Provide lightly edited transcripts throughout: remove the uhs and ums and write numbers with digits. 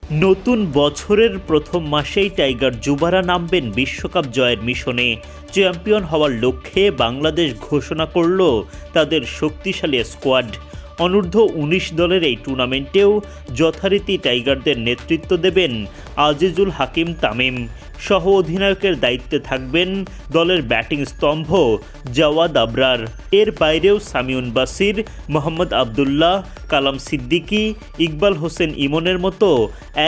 নতুন বছরের প্রথম মাসেই টাইগার যুবারা নামবেন বিশ্বকাপ জয়ের মিশনে। চ্যাম্পিয়ন হওয়ার লক্ষ্যে বাংলাদেশ ঘোষণা করল তাদের শক্তিশালী স্কোয়াড। অনূর্ধ্ব-19 দলের এই টুর্নামেন্টেও যথারীতি টাইগারদের নেতৃত্ব দেবেন আজিজুল হাকিম তামিম। সহ অধিনায়কের দায়িত্বে থাকবেন দলের ব্যাটিং স্তম্ভ জাওয়াদ আবরার। এর বাইরেও সামিউন বাসির, মোহাম্মদ আবদুল্লাহ, কালাম সিদ্দিকী, ইকবাল হোসেন ইমনের মতো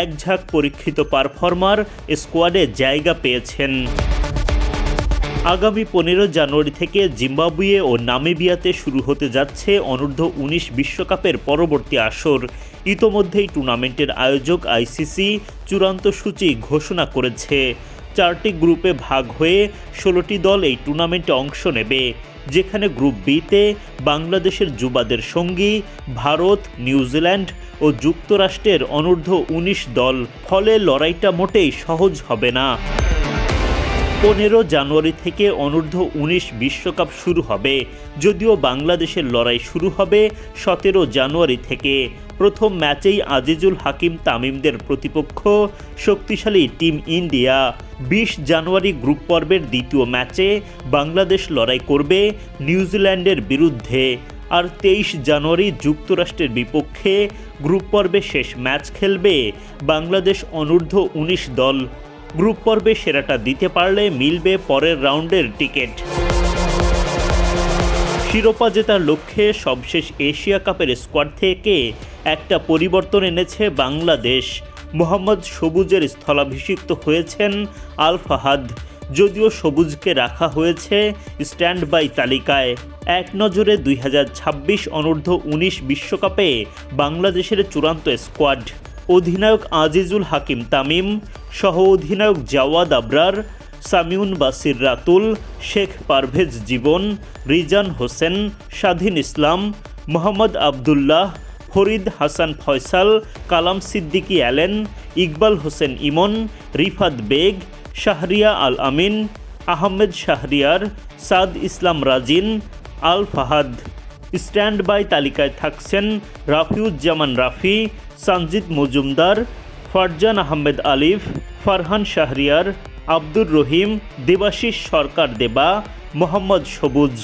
একঝাঁক পরীক্ষিত পারফর্মার স্কোয়াডে জায়গা পেয়েছেন। আগামী 15 জানুয়ারি থেকে জিম্বাবুয়ে ও নামিবিয়াতে শুরু হতে যাচ্ছে অনূর্ধ্ব-19 বিশ্বকাপের পরবর্তী আসর। ইতোমধ্যেই টুর্নামেন্টের আয়োজক আইসিসি চূড়ান্ত সূচি ঘোষণা করেছে। 4টি গ্রুপে ভাগ হয়ে 16টি দল এই টুর্নামেন্টে অংশ নেবে, যেখানে গ্রুপ বিতে বাংলাদেশের যুবাদের সঙ্গী ভারত, নিউজিল্যান্ড ও যুক্তরাষ্ট্রের অনূর্ধ্ব-19 দল। ফলে লড়াইটা মোটেই সহজ হবে না। 15 জানুয়ারি থেকে অনূর্ধ্ব-19 বিশ্বকাপ শুরু হবে, যদিও বাংলাদেশের লড়াই শুরু হবে 17 জানুয়ারি থেকে। প্রথম ম্যাচেই আজিজুল হাকিম তামিমদের প্রতিপক্ষ শক্তিশালী টিম ইন্ডিয়া। 20 জানুয়ারি গ্রুপ পর্বের দ্বিতীয় ম্যাচে বাংলাদেশ লড়াই করবে নিউজিল্যান্ডের বিরুদ্ধে। আর 23 জানুয়ারি যুক্তরাষ্ট্রের বিপক্ষে গ্রুপ পর্বে শেষ ম্যাচ খেলবে বাংলাদেশ অনূর্ধ্ব-19 দল। গ্রুপ পর্বে সেরাটা দিতে পারলে মিলবে পরের রাউন্ডের টিকিট। শিরোপা জেতার লক্ষ্যে সবশেষ এশিয়া কাপের স্কোয়াড থেকে একটা পরিবর্তন এনেছে বাংলাদেশ। মোহাম্মদ সবুজের স্থলাভিষিক্ত হয়েছেন আল ফাহাদ। যদিও সবুজকে রাখা হয়েছে স্ট্যান্ড বাই তালিকায়। এক নজরে 2026 অনূর্ধ্ব-19 বিশ্বকাপে বাংলাদেশের চূড়ান্ত স্কোয়াড: অধিনায়ক আজিজুল হাকিম তামিম, সহ অধিনায়ক Javad Abrar, Samiun Basir Ratul, Sheikh Parvez Jibon, Rizan Hossain, Swadhin Islam, Mohammad Abdullah, Farid Hasan Faisal, Kalam Siddiqui Allen, Iqbal Hossain Emon, Rifat Baig, Shahriya Al Amin, Ahmed Shahriar, Saad Islam Rajin, Al Fahad. Stand by তালিকায় থাকছেন রাফিউজ্জামান রাফি, সঞ্জিত মজুমদার, ফারজান আহমেদ আলিফ, ফারহান শাহরিয়ার, আব্দুর রহিম, দেবাশিস সরকার দেবা, মোহাম্মদ সবুজ।